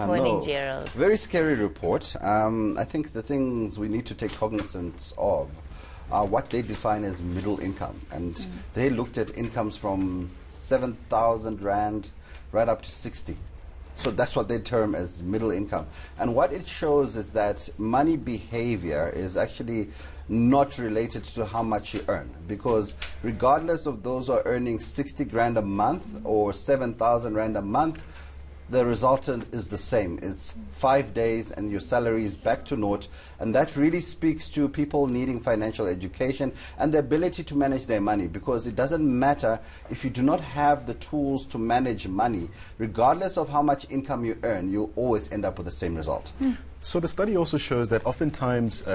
Morning, Gerald. Very scary report. I think the things we need to take cognizance of are what they define as middle income. And they looked at incomes from 7,000 Rand right up to 60. So that's what they term as middle income. And what it shows is that money behavior is actually not related to how much you earn, because regardless of those who are earning 60 grand a month or 7,000 Rand a month, the resultant is the same. It's 5 days and your salary is back to naught. And that really speaks to people needing financial education and the ability to manage their money, because it doesn't matter if you do not have the tools to manage money. Regardless of how much income you earn, you'll always end up with the same result. So the study also shows that oftentimes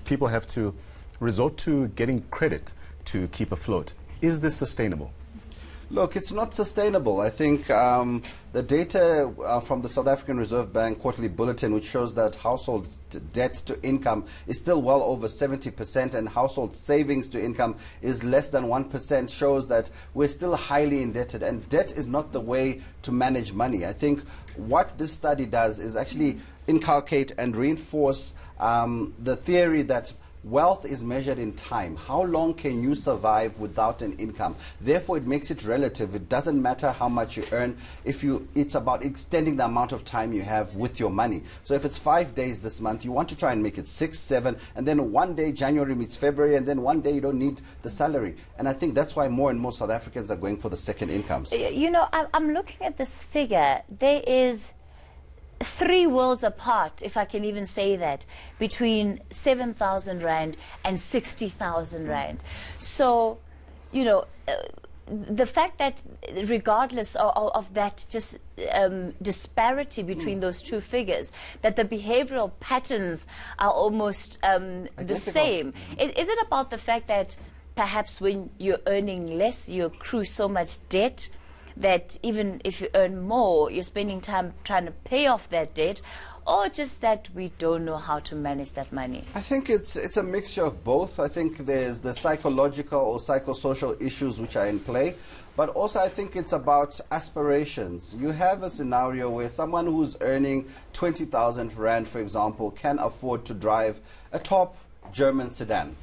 people have to resort to getting credit to keep afloat. Is this sustainable? Look, it's not sustainable. I think the data from the South African Reserve Bank quarterly bulletin, which shows that household debt to income is still well over 70% and household savings to income is less than 1%, shows that we're still highly indebted. And debt is not the way to manage money. I think what this study does is actually inculcate and reinforce the theory that wealth is measured in time. How long can you survive without an income? Therefore, it makes it relative. It doesn't matter how much you earn. It's about extending the amount of time you have with your money. So if it's 5 days this month, you want to try and make it 6, 7, and then one day January meets February, and then one day you don't need the salary. And I think that's why more and more South Africans are going for the second incomes. You know, I'm looking at this figure. There is 3 worlds apart, if I can even say that, between 7,000 Rand and 60,000 Rand. So, you know, the fact that regardless of that just disparity between those two figures, that the behavioral patterns are almost the same. Is it about the fact that perhaps when you're earning less, you accrue so much debt that even if you earn more, you're spending time trying to pay off that debt, or just that we don't know how to manage that money? I think it's a mixture of both. I think there's the psychological or psychosocial issues which are in play, but also I think it's about aspirations. You have a scenario where someone who's earning 20,000 Rand, for example, can afford to drive a top German sedan.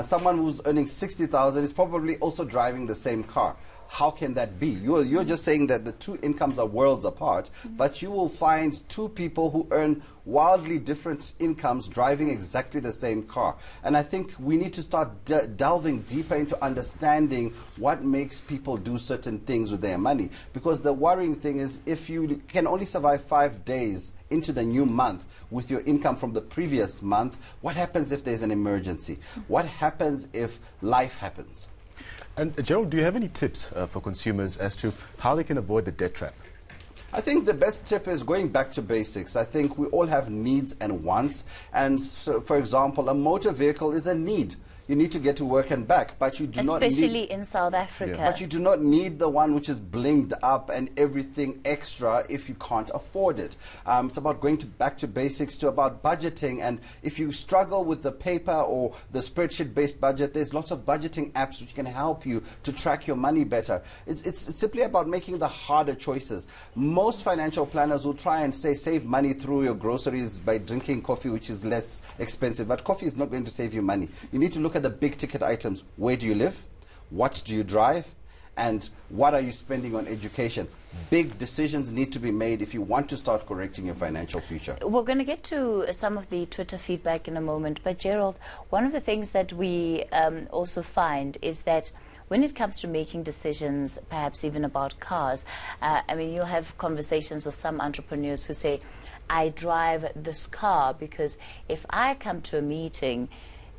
Someone who's earning 60,000 is probably also driving the same car. How can that be? You're just saying that the two incomes are worlds apart, but you will find two people who earn wildly different incomes driving exactly the same car. And I think we need to start delving deeper into understanding what makes people do certain things with their money. Because the worrying thing is, if you can only survive 5 days into the new month with your income from the previous month, what happens if there's an emergency? What happens if life happens? And Gerald, do you have any tips for consumers as to how they can avoid the debt trap? I think the best tip is going back to basics. I think we all have needs and wants. And so, for example, a motor vehicle is a need. You need to get to work and back, but you do not need... Especially in South Africa. But you do not need the one which is blinged up and everything extra if you can't afford it. It's about going back to basics, about budgeting. And if you struggle with the paper or the spreadsheet-based budget, there's lots of budgeting apps which can help you to track your money better. It's simply about making the harder choices. Most financial planners will try and say save money through your groceries by drinking coffee, which is less expensive. But coffee is not going to save you money. You need to look at the big ticket items. Where do you live? What do you drive? And what are you spending on education? Big decisions need to be made if you want to start correcting your financial future. We're going to get to some of the Twitter feedback in a moment, but Gerald, one of the things that we also find is that when it comes to making decisions, perhaps even about cars, I mean, you'll have conversations with some entrepreneurs who say, I drive this car because if I come to a meeting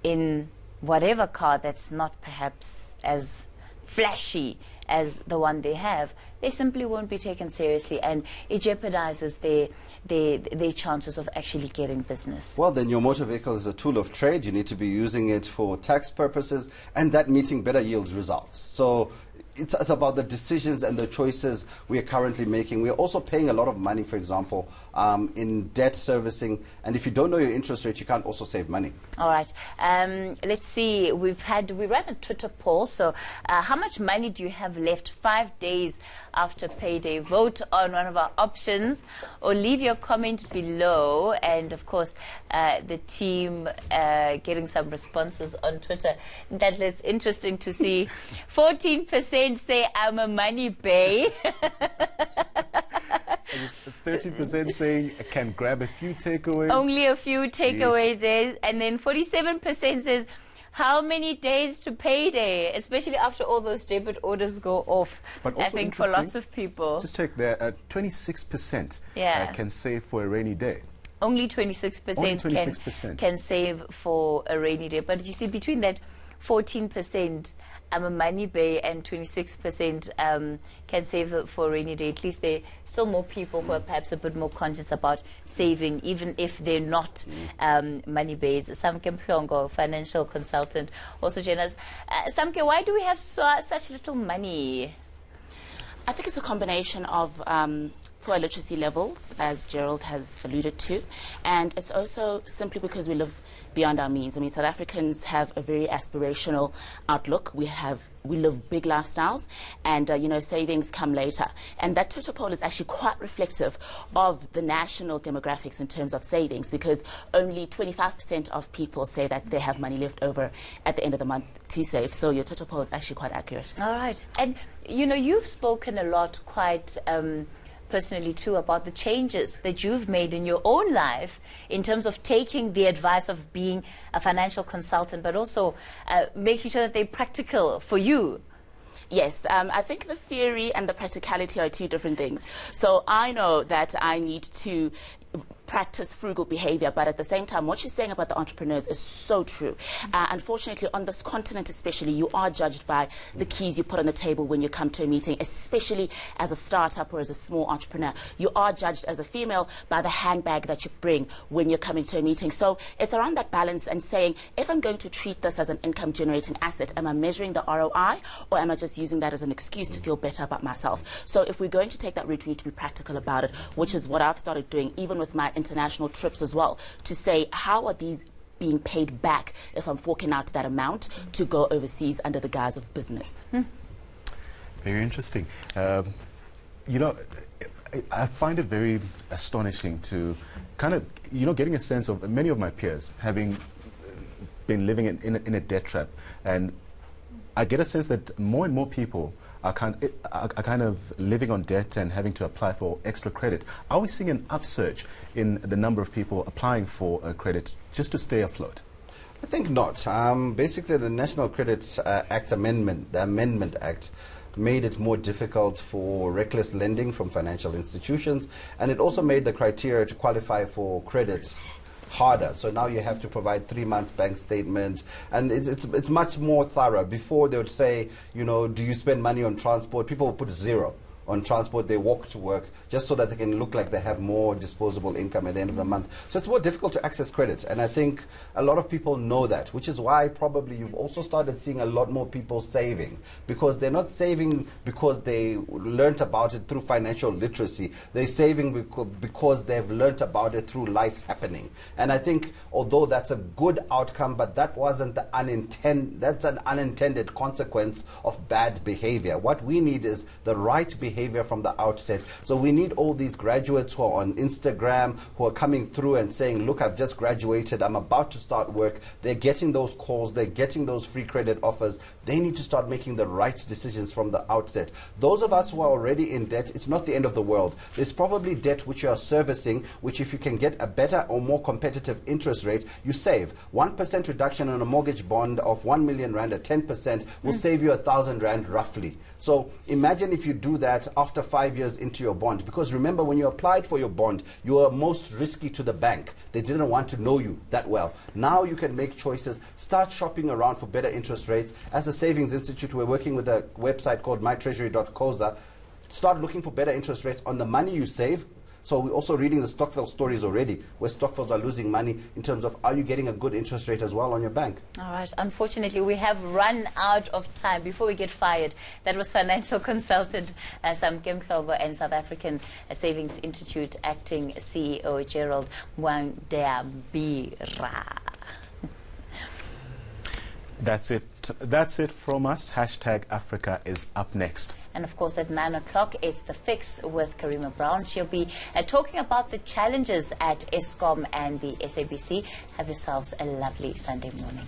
in whatever car that's not perhaps as flashy as the one they have, they simply won't be taken seriously, and it jeopardizes their chances of actually getting business. Well, then your motor vehicle is a tool of trade. You need to be using it for tax purposes, and that meeting better yields results. So it's about the decisions and the choices we are currently making. We are also paying a lot of money, for example, in debt servicing. And if you don't know your interest rate, you can't also save money. All right. Let's see. We ran a Twitter poll. So how much money do you have left 5 days after payday. Vote on one of our options or leave your comment below. And of course, the team getting some responses on Twitter. That's interesting to see. 14% say I'm a money bay. 30% saying I can grab a few takeaways. Only a few takeaway days. And then 47% says, how many days to payday, especially after all those debit orders go off? But I think for lots of people. Just check there, 26% can save for a rainy day. Only 26%, can save for a rainy day. But you see, between that 14%, I'm a money bay, and 26% can save for a rainy day. At least there are still more people who are perhaps a bit more conscious about saving, even if they're not money bays. Samke Mhlongo, financial consultant, also join us. Samke, why do we have such little money? I think it's a combination of poor literacy levels, as Gerald has alluded to, and it's also simply because we live beyond our means. I mean, South Africans have a very aspirational outlook. We live big lifestyles, and savings come later. And that Twitter poll is actually quite reflective of the national demographics in terms of savings, because only 25% of people say that they have money left over at the end of the month to save. So your Twitter poll is actually quite accurate. All right. And you've spoken a lot quite personally too about the changes that you've made in your own life in terms of taking the advice of being a financial consultant, but also making sure that they're practical for you. Yes, I think the theory and the practicality are two different things. So I know that I need to practice frugal behavior, but at the same time, what you're saying about the entrepreneurs is so true. Unfortunately, on this continent especially, you are judged by the keys you put on the table when you come to a meeting, especially as a startup or as a small entrepreneur. You are judged as a female by the handbag that you bring when you're coming to a meeting. So it's around that balance and saying, if I'm going to treat this as an income generating asset, am I measuring the ROI, or am I just using that as an excuse to feel better about myself? So if we're going to take that route, we need to be practical about it, which is what I've started doing, even with my international trips as well, to say, how are these being paid back if I'm forking out that amount to go overseas under the guise of business? Very interesting. I find it very astonishing to kind of, getting a sense of many of my peers having been living in a debt trap, and I get a sense that more and more people are kind of living on debt and having to apply for extra credit. Are we seeing an upsurge in the number of people applying for credit just to stay afloat? I think not. Basically, the National Credit Act Amendment, the Amendment Act, made it more difficult for reckless lending from financial institutions, and it also made the criteria to qualify for credit harder. So now you have to provide 3 months bank statement, and it's much more thorough. Before they would say, do you spend money on transport? People would put 0 on transport. They walk to work just so that they can look like they have more disposable income at the end of the month. So it's more difficult to access credit, and I think a lot of people know that, which is why probably you've also started seeing a lot more people saving, because they're not saving because they learnt about it through financial literacy. They're saving because they've learnt about it through life happening. And I think although that's a good outcome, but that wasn't the that's an unintended consequence of bad behavior. What we need is the right behavior from the outset. So we need all these graduates who are on Instagram, who are coming through and saying, look, I've just graduated, I'm about to start work. They're getting those calls, they're getting those free credit offers. They need to start making the right decisions from the outset. Those of us who are already in debt, it's not the end of the world. There's probably debt which you are servicing, which if you can get a better or more competitive interest rate, you save. 1% reduction on a mortgage bond of 1 million rand at 10% will save you 1,000 rand roughly. So imagine if you do that after 5 years into your bond, because remember, when you applied for your bond, you were most risky to the bank. They didn't want to know you that well. Now you can make choices, start shopping around for better interest rates. As a savings institute, we're working with a website called mytreasury.coza. Start looking for better interest rates on the money you save. So we're also reading the Stokvel stories already, where Stokvels are losing money in terms of, are you getting a good interest rate as well on your bank? All right. Unfortunately, we have run out of time before we get fired. That was financial consultant Samke Mhlongo and South African Savings Institute acting CEO Gerald Mwandiambira. That's it. That's it from us. #Africa is up next. And of course, at 9 o'clock, it's The Fix with Karima Brown. She'll be talking about the challenges at Eskom and the SABC. Have yourselves a lovely Sunday morning.